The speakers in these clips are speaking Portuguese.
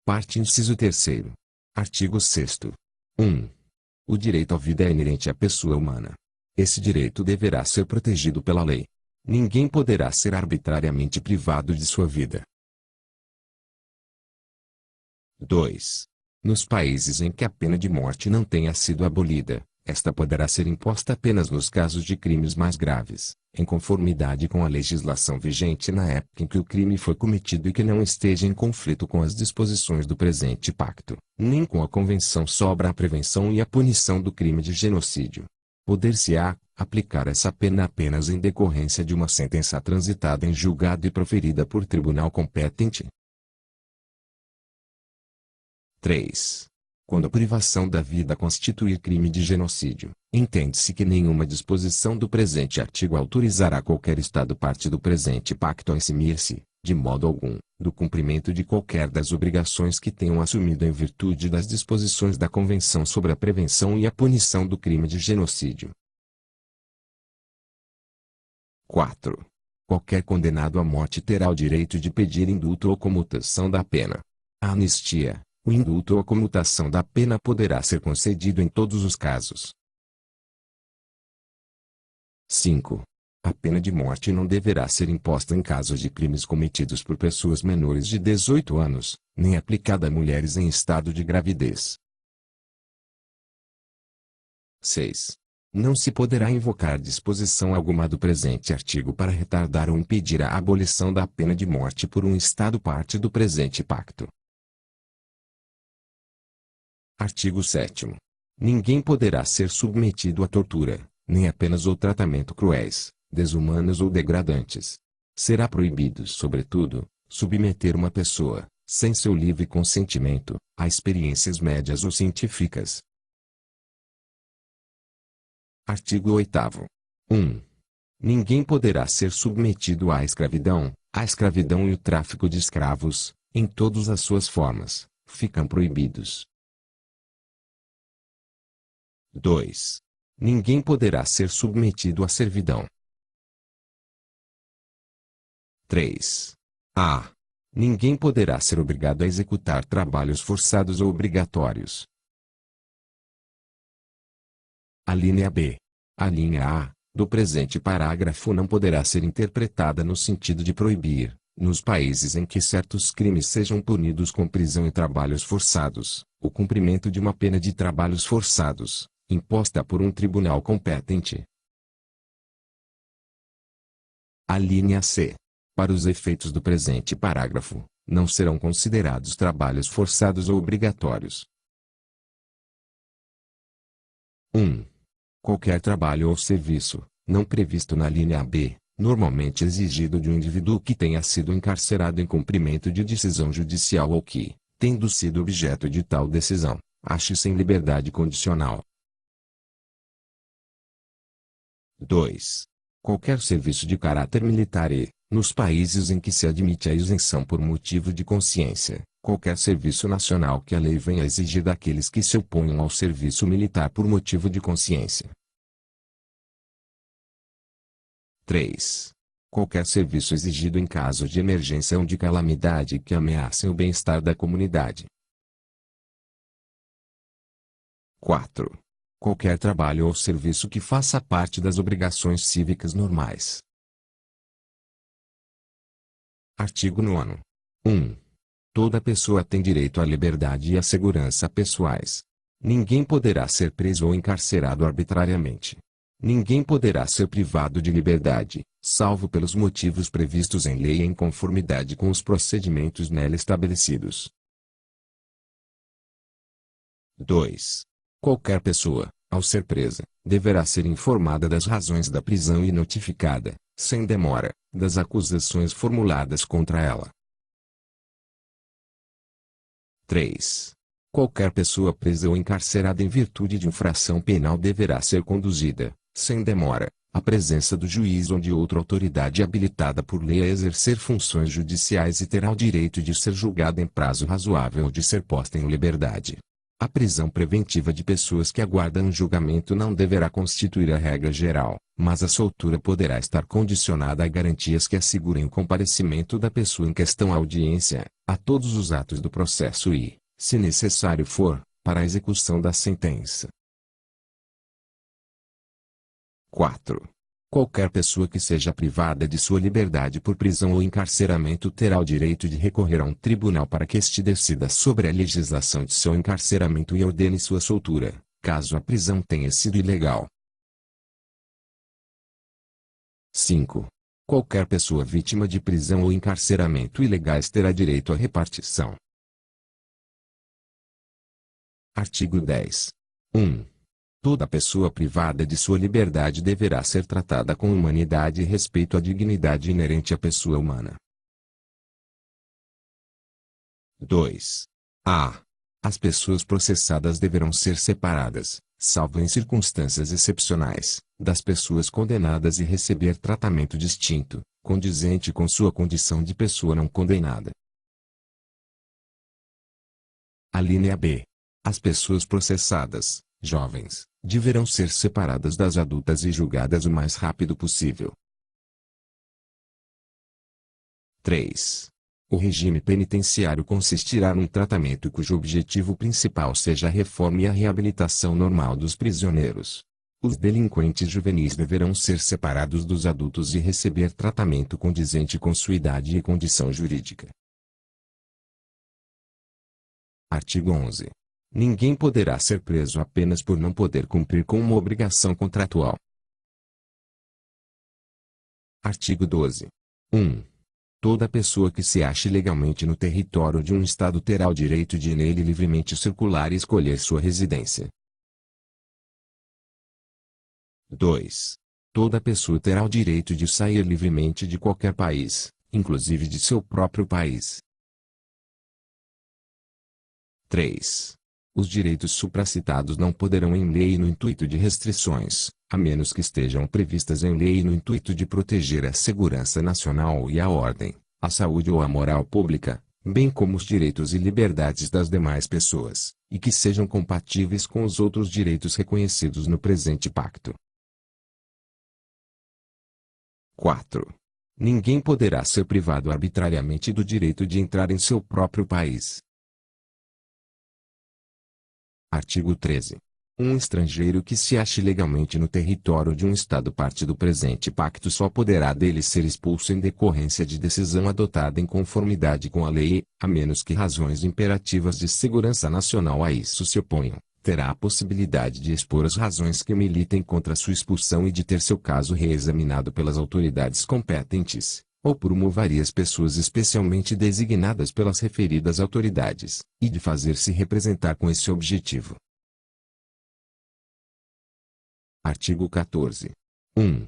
Parte inciso 3º. Artigo 6º. 1. O direito à vida é inerente à pessoa humana. Esse direito deverá ser protegido pela lei. Ninguém poderá ser arbitrariamente privado de sua vida. 2. Nos países em que a pena de morte não tenha sido abolida, esta poderá ser imposta apenas nos casos de crimes mais graves, em conformidade com a legislação vigente na época em que o crime foi cometido e que não esteja em conflito com as disposições do presente pacto, nem com a Convenção sobre a Prevenção e a Punição do Crime de Genocídio. Poder-se-á aplicar essa pena apenas em decorrência de uma sentença transitada em julgado e proferida por tribunal competente. 3. Quando a privação da vida constituir crime de genocídio, entende-se que nenhuma disposição do presente artigo autorizará qualquer Estado parte do presente pacto a eximir-se, de modo algum, do cumprimento de qualquer das obrigações que tenham assumido em virtude das disposições da Convenção sobre a Prevenção e a Punição do Crime de Genocídio. 4. Qualquer condenado à morte terá o direito de pedir indulto ou comutação da pena. A anistia, o indulto ou a comutação da pena poderá ser concedido em todos os casos. 5. A pena de morte não deverá ser imposta em casos de crimes cometidos por pessoas menores de 18 anos, nem aplicada a mulheres em estado de gravidez. 6. Não se poderá invocar disposição alguma do presente artigo para retardar ou impedir a abolição da pena de morte por um Estado parte do presente pacto. Artigo 7º. Ninguém poderá ser submetido à tortura, nem a penas ou tratamento cruéis, desumanos ou degradantes. Será proibido, sobretudo, submeter uma pessoa, sem seu livre consentimento, a experiências médias ou científicas. Artigo 8º. 1. Ninguém poderá ser submetido à escravidão. A escravidão e o tráfico de escravos, em todas as suas formas, ficam proibidos. 2. Ninguém poderá ser submetido à servidão. 3. A. Ninguém poderá ser obrigado a executar trabalhos forçados ou obrigatórios. A linha B. A linha A, do presente parágrafo não poderá ser interpretada no sentido de proibir, nos países em que certos crimes sejam punidos com prisão e trabalhos forçados, o cumprimento de uma pena de trabalhos forçados, imposta por um tribunal competente. A linha C. Para os efeitos do presente parágrafo, não serão considerados trabalhos forçados ou obrigatórios. 1. Qualquer trabalho ou serviço, não previsto na linha B, normalmente exigido de um indivíduo que tenha sido encarcerado em cumprimento de decisão judicial ou que, tendo sido objeto de tal decisão, ache-se em liberdade condicional. 2. Qualquer serviço de caráter militar e, nos países em que se admite a isenção por motivo de consciência, qualquer serviço nacional que a lei venha a exigir daqueles que se oponham ao serviço militar por motivo de consciência. 3. Qualquer serviço exigido em caso de emergência ou de calamidade que ameacem o bem-estar da comunidade. 4. Qualquer trabalho ou serviço que faça parte das obrigações cívicas normais. Artigo 9º. 1. Toda pessoa tem direito à liberdade e à segurança pessoais. Ninguém poderá ser preso ou encarcerado arbitrariamente. Ninguém poderá ser privado de liberdade, salvo pelos motivos previstos em lei em conformidade com os procedimentos nela estabelecidos. 2. Qualquer pessoa, ao ser presa, deverá ser informada das razões da prisão e notificada, sem demora, das acusações formuladas contra ela. 3. Qualquer pessoa presa ou encarcerada em virtude de infração penal deverá ser conduzida, sem demora, à presença do juiz ou de outra autoridade habilitada por lei a exercer funções judiciais e terá o direito de ser julgada em prazo razoável ou de ser posta em liberdade. A prisão preventiva de pessoas que aguardam um julgamento não deverá constituir a regra geral, mas a soltura poderá estar condicionada a garantias que assegurem o comparecimento da pessoa em questão à audiência, a todos os atos do processo e, se necessário for, para a execução da sentença. 4. Qualquer pessoa que seja privada de sua liberdade por prisão ou encarceramento terá o direito de recorrer a um tribunal para que este decida sobre a legislação de seu encarceramento e ordene sua soltura, caso a prisão tenha sido ilegal. 5. Qualquer pessoa vítima de prisão ou encarceramento ilegais terá direito à repartição. Artigo 10. 1. Toda pessoa privada de sua liberdade deverá ser tratada com humanidade e respeito à dignidade inerente à pessoa humana. 2. A. As pessoas processadas deverão ser separadas, salvo em circunstâncias excepcionais, das pessoas condenadas e receber tratamento distinto, condizente com sua condição de pessoa não condenada. Alínea B. As pessoas processadas, jovens, deverão ser separadas das adultas e julgadas o mais rápido possível. 3. O regime penitenciário consistirá num tratamento cujo objetivo principal seja a reforma e a reabilitação normal dos prisioneiros. Os delinquentes juvenis deverão ser separados dos adultos e receber tratamento condizente com sua idade e condição jurídica. Artigo 11. Ninguém poderá ser preso apenas por não poder cumprir com uma obrigação contratual. Artigo 12. 1. Toda pessoa que se ache legalmente no território de um Estado terá o direito de nele livremente circular e escolher sua residência. 2. Toda pessoa terá o direito de sair livremente de qualquer país, inclusive de seu próprio país. 3. Os direitos supracitados não poderão em lei no intuito de restrições, a menos que estejam previstas em lei no intuito de proteger a segurança nacional e a ordem, a saúde ou a moral pública, bem como os direitos e liberdades das demais pessoas, e que sejam compatíveis com os outros direitos reconhecidos no presente pacto. 4. Ninguém poderá ser privado arbitrariamente do direito de entrar em seu próprio país. Artigo 13. Um estrangeiro que se ache legalmente no território de um Estado parte do presente pacto só poderá dele ser expulso em decorrência de decisão adotada em conformidade com a lei, a menos que razões imperativas de segurança nacional a isso se oponham. Terá a possibilidade de expor as razões que militem contra sua expulsão e de ter seu caso reexaminado pelas autoridades competentes, ou por uma ou várias pessoas especialmente designadas pelas referidas autoridades, e de fazer-se representar com esse objetivo. Artigo 14. 1.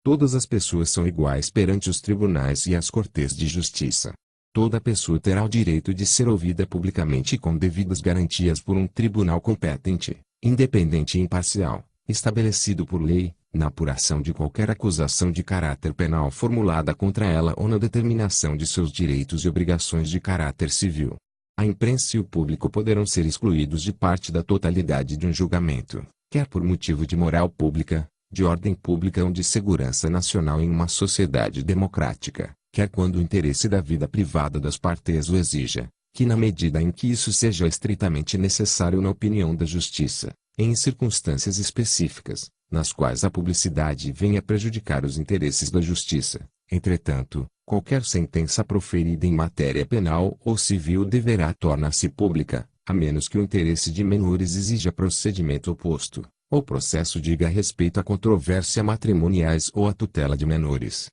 Todas as pessoas são iguais perante os tribunais e as cortes de justiça. Toda pessoa terá o direito de ser ouvida publicamente e com devidas garantias por um tribunal competente, independente e imparcial, estabelecido por lei, na apuração de qualquer acusação de caráter penal formulada contra ela ou na determinação de seus direitos e obrigações de caráter civil. A imprensa e o público poderão ser excluídos de parte da totalidade de um julgamento, quer por motivo de moral pública, de ordem pública ou de segurança nacional em uma sociedade democrática, quer quando o interesse da vida privada das partes o exija, que na medida em que isso seja estritamente necessário na opinião da justiça, em circunstâncias específicas, nas quais a publicidade venha prejudicar os interesses da justiça. Entretanto, qualquer sentença proferida em matéria penal ou civil deverá tornar-se pública, a menos que o interesse de menores exija procedimento oposto, ou processo diga respeito a controvérsia matrimoniais ou a tutela de menores.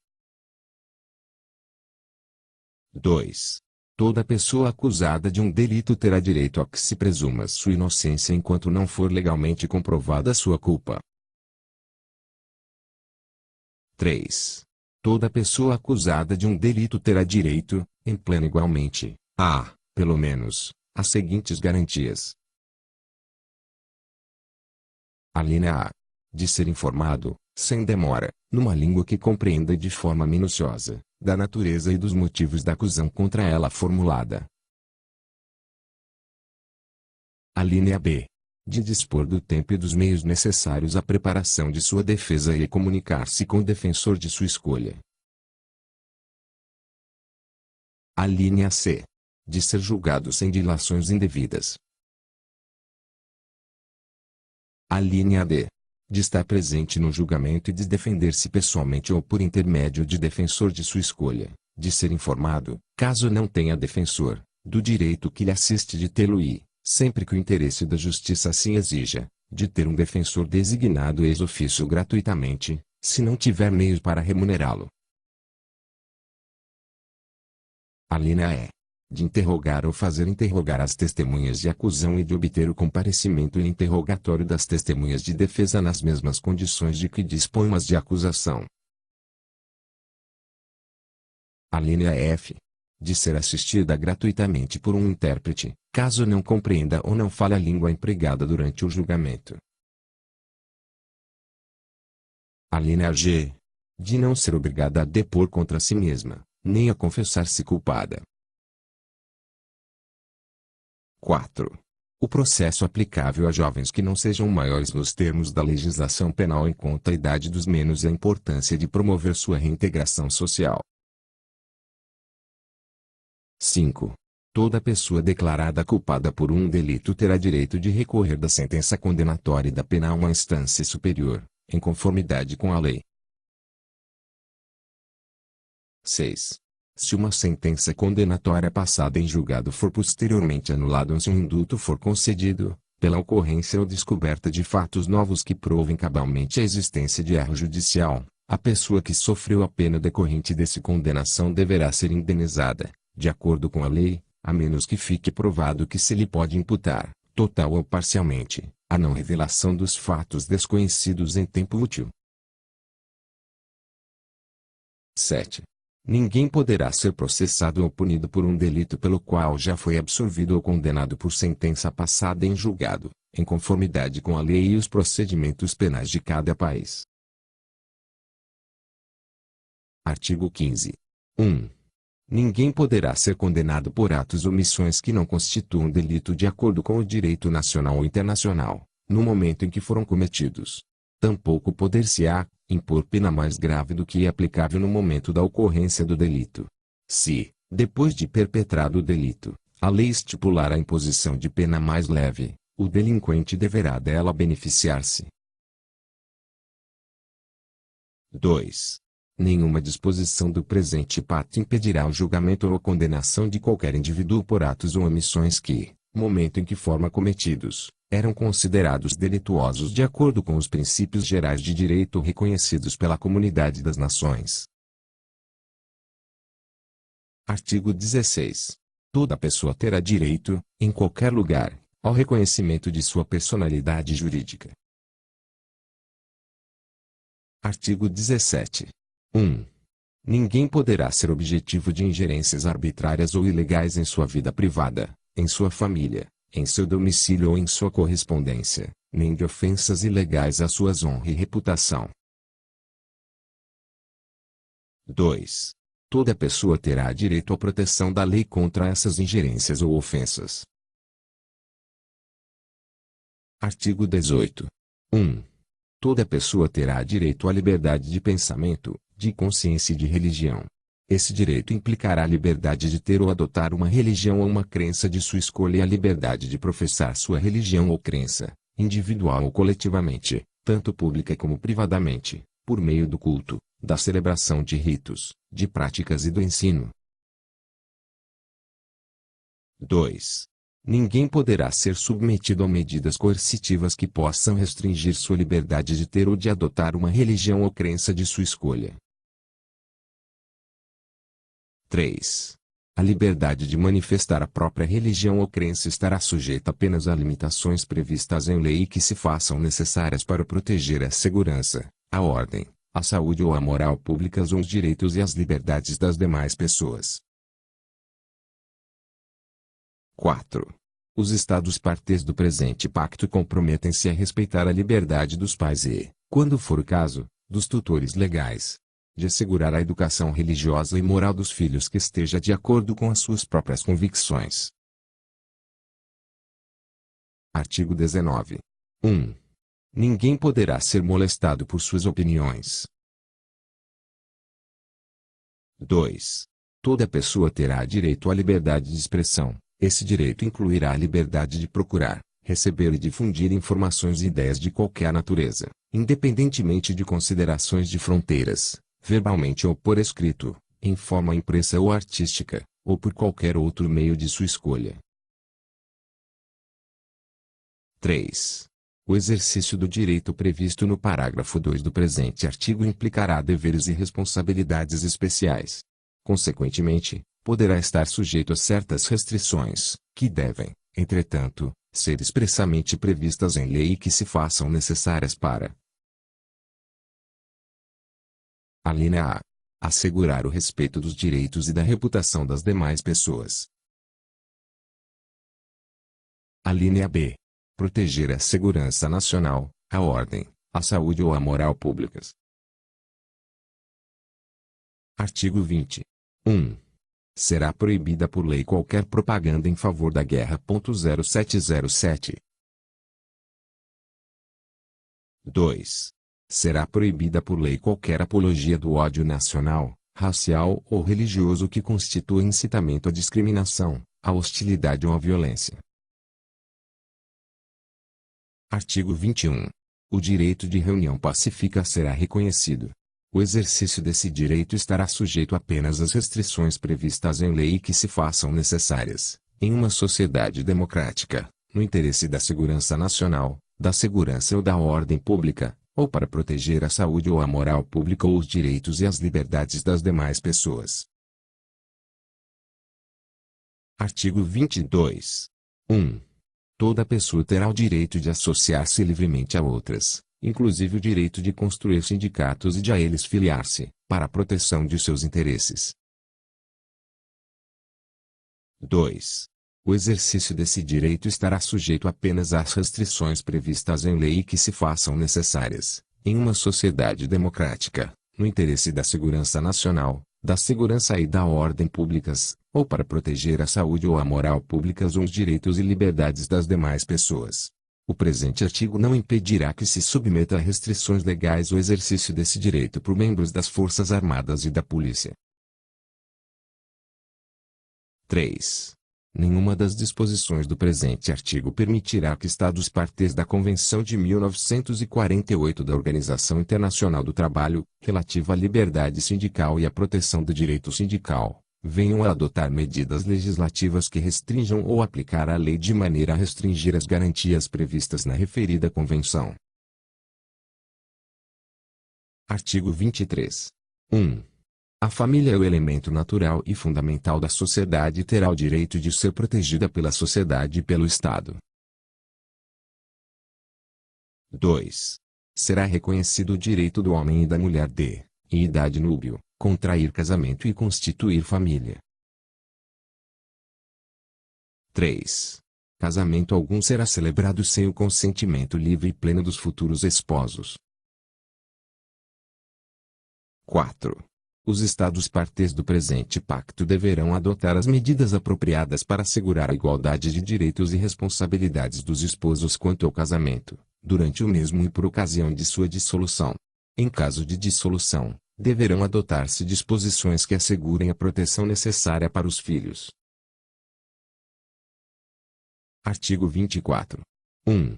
2. Toda pessoa acusada de um delito terá direito a que se presuma sua inocência enquanto não for legalmente comprovada sua culpa. 3. Toda pessoa acusada de um delito terá direito, em pleno igualmente, a, pelo menos, as seguintes garantias. Alínea A. De ser informado, sem demora, numa língua que compreenda de forma minuciosa, da natureza e dos motivos da acusação contra ela formulada. A linha B. De dispor do tempo e dos meios necessários à preparação de sua defesa e comunicar-se com o defensor de sua escolha. A linha C. De ser julgado sem dilações indevidas. A linha D. De estar presente no julgamento e de defender-se pessoalmente ou por intermédio de defensor de sua escolha, de ser informado, caso não tenha defensor, do direito que lhe assiste de tê-lo e, sempre que o interesse da justiça assim exija, de ter um defensor designado ex officio gratuitamente, se não tiver meios para remunerá-lo. A linha E. De interrogar ou fazer interrogar as testemunhas de acusão e de obter o comparecimento e interrogatório das testemunhas de defesa nas mesmas condições de que dispõem as de acusação. A linha F. De ser assistida gratuitamente por um intérprete, caso não compreenda ou não fale a língua empregada durante o julgamento. A linha G. De não ser obrigada a depor contra si mesma, nem a confessar-se culpada. 4. O processo aplicável a jovens que não sejam maiores nos termos da legislação penal em conta a idade dos menos e a importância de promover sua reintegração social. 5. Toda pessoa declarada culpada por um delito terá direito de recorrer da sentença condenatória e da pena a uma instância superior, em conformidade com a lei. 6. Se uma sentença condenatória passada em julgado for posteriormente anulada ou se um indulto for concedido, pela ocorrência ou descoberta de fatos novos que provem cabalmente a existência de erro judicial, a pessoa que sofreu a pena decorrente dessa condenação deverá ser indenizada, de acordo com a lei, a menos que fique provado que se lhe pode imputar, total ou parcialmente, a não revelação dos fatos desconhecidos em tempo útil. 7. Ninguém poderá ser processado ou punido por um delito pelo qual já foi absolvido ou condenado por sentença passada em julgado, em conformidade com a lei e os procedimentos penais de cada país. Artigo 15. 1. Ninguém poderá ser condenado por atos ou omissões que não constituam delito de acordo com o direito nacional ou internacional, no momento em que foram cometidos. Tampouco poder-se-á impor pena mais grave do que é aplicável no momento da ocorrência do delito. Se, depois de perpetrado o delito, a lei estipular a imposição de pena mais leve, o delinquente deverá dela beneficiar-se. 2. Nenhuma disposição do presente pacto impedirá o julgamento ou a condenação de qualquer indivíduo por atos ou omissões que, no momento em que foram cometidos, eram considerados delituosos de acordo com os princípios gerais de direito reconhecidos pela Comunidade das Nações. Artigo 16. Toda pessoa terá direito, em qualquer lugar, ao reconhecimento de sua personalidade jurídica. Artigo 17. 1. Ninguém poderá ser objetivo de ingerências arbitrárias ou ilegais em sua vida privada, em sua família, em seu domicílio ou em sua correspondência, nem de ofensas ilegais à sua honra e reputação. 2. Toda pessoa terá direito à proteção da lei contra essas ingerências ou ofensas. Artigo 18. 1. Toda pessoa terá direito à liberdade de pensamento, de consciência e de religião. Esse direito implicará a liberdade de ter ou adotar uma religião ou uma crença de sua escolha e a liberdade de professar sua religião ou crença, individual ou coletivamente, tanto pública como privadamente, por meio do culto, da celebração de ritos, de práticas e do ensino. 2. Ninguém poderá ser submetido a medidas coercitivas que possam restringir sua liberdade de ter ou de adotar uma religião ou crença de sua escolha. 3. A liberdade de manifestar a própria religião ou crença estará sujeita apenas a limitações previstas em lei e que se façam necessárias para proteger a segurança, a ordem, a saúde ou a moral públicas ou os direitos e as liberdades das demais pessoas. 4. Os Estados partes do presente pacto comprometem-se a respeitar a liberdade dos pais e, quando for o caso, dos tutores legais, de assegurar a educação religiosa e moral dos filhos que esteja de acordo com as suas próprias convicções. Artigo 19. 1. Ninguém poderá ser molestado por suas opiniões. 2. Toda pessoa terá direito à liberdade de expressão. Esse direito incluirá a liberdade de procurar, receber e difundir informações e ideias de qualquer natureza, independentemente de considerações de fronteiras, verbalmente ou por escrito, em forma impressa ou artística, ou por qualquer outro meio de sua escolha. 3. O exercício do direito previsto no parágrafo 2 do presente artigo implicará deveres e responsabilidades especiais. Consequentemente, poderá estar sujeito a certas restrições, que devem, entretanto, ser expressamente previstas em lei e que se façam necessárias para: alínea A. Assegurar o respeito dos direitos e da reputação das demais pessoas. Alínea B. Proteger a segurança nacional, a ordem, a saúde ou a moral públicas. Artigo 20. 1. Será proibida por lei qualquer propaganda em favor da guerra. 0707. 2. Será proibida por lei qualquer apologia do ódio nacional, racial ou religioso que constitua incitamento à discriminação, à hostilidade ou à violência. Artigo 21. O direito de reunião pacífica será reconhecido. O exercício desse direito estará sujeito apenas às restrições previstas em lei e que se façam necessárias, em uma sociedade democrática, no interesse da segurança nacional, da segurança ou da ordem pública, ou para proteger a saúde ou a moral pública ou os direitos e as liberdades das demais pessoas. Artigo 22. 1. Toda pessoa terá o direito de associar-se livremente a outras, inclusive o direito de construir sindicatos e de a eles filiar-se, para a proteção de seus interesses. 2. O exercício desse direito estará sujeito apenas às restrições previstas em lei e que se façam necessárias, em uma sociedade democrática, no interesse da segurança nacional, da segurança e da ordem públicas, ou para proteger a saúde ou a moral públicas ou os direitos e liberdades das demais pessoas. O presente artigo não impedirá que se submeta a restrições legais o exercício desse direito por membros das Forças Armadas e da Polícia. 3. Nenhuma das disposições do presente artigo permitirá que Estados partes da Convenção de 1948 da Organização Internacional do Trabalho, relativa à liberdade sindical e à proteção do direito sindical, venham a adotar medidas legislativas que restringam ou aplicar a lei de maneira a restringir as garantias previstas na referida Convenção. Artigo 23. 1. A família é o elemento natural e fundamental da sociedade e terá o direito de ser protegida pela sociedade e pelo Estado. 2. Será reconhecido o direito do homem e da mulher de, em idade núbil, contrair casamento e constituir família. 3. Casamento algum será celebrado sem o consentimento livre e pleno dos futuros esposos. 4. Os Estados partes do presente pacto deverão adotar as medidas apropriadas para assegurar a igualdade de direitos e responsabilidades dos esposos quanto ao casamento, durante o mesmo e por ocasião de sua dissolução. Em caso de dissolução, deverão adotar-se disposições que assegurem a proteção necessária para os filhos. Artigo 24. 1.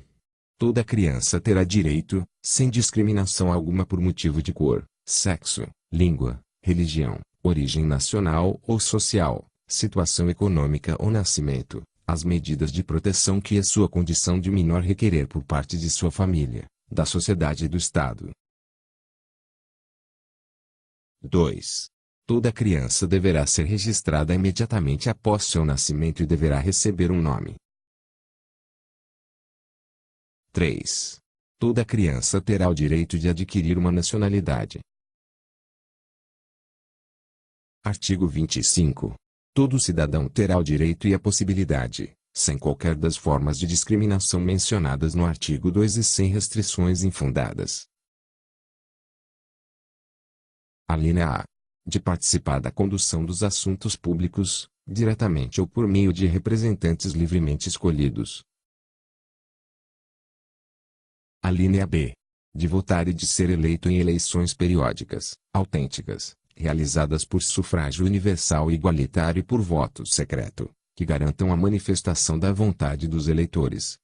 Toda criança terá direito, sem discriminação alguma por motivo de cor, sexo, língua, religião, origem nacional ou social, situação econômica ou nascimento, às medidas de proteção que a sua condição de menor requerer por parte de sua família, da sociedade e do Estado. 2. Toda criança deverá ser registrada imediatamente após seu nascimento e deverá receber um nome. 3. Toda criança terá o direito de adquirir uma nacionalidade. Artigo 25. Todo cidadão terá o direito e a possibilidade, sem qualquer das formas de discriminação mencionadas no artigo 2 e sem restrições infundadas. Alínea A. De participar da condução dos assuntos públicos, diretamente ou por meio de representantes livremente escolhidos. Alínea B. De votar e de ser eleito em eleições periódicas, autênticas, realizadas por sufrágio universal e igualitário e por voto secreto, que garantam a manifestação da vontade dos eleitores.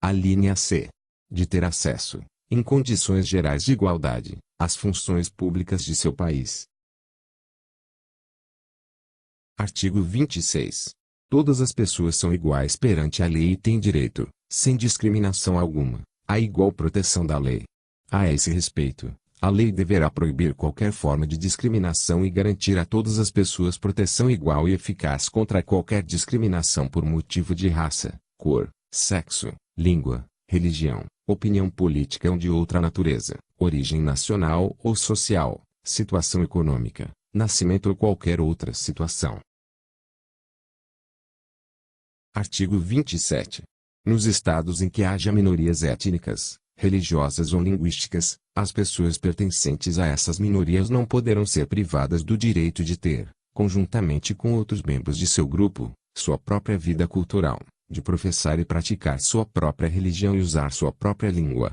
Alínea C. De ter acesso, em condições gerais de igualdade, às funções públicas de seu país. Artigo 26. Todas as pessoas são iguais perante a lei e têm direito, sem discriminação alguma, à igual proteção da lei. A esse respeito, a lei deverá proibir qualquer forma de discriminação e garantir a todas as pessoas proteção igual e eficaz contra qualquer discriminação por motivo de raça, cor, sexo, língua, religião, opinião política ou de outra natureza, origem nacional ou social, situação econômica, nascimento ou qualquer outra situação. Artigo 27. Nos estados em que haja minorias étnicas, religiosas ou linguísticas, as pessoas pertencentes a essas minorias não poderão ser privadas do direito de ter, conjuntamente com outros membros de seu grupo, sua própria vida cultural, de professar e praticar sua própria religião e usar sua própria língua,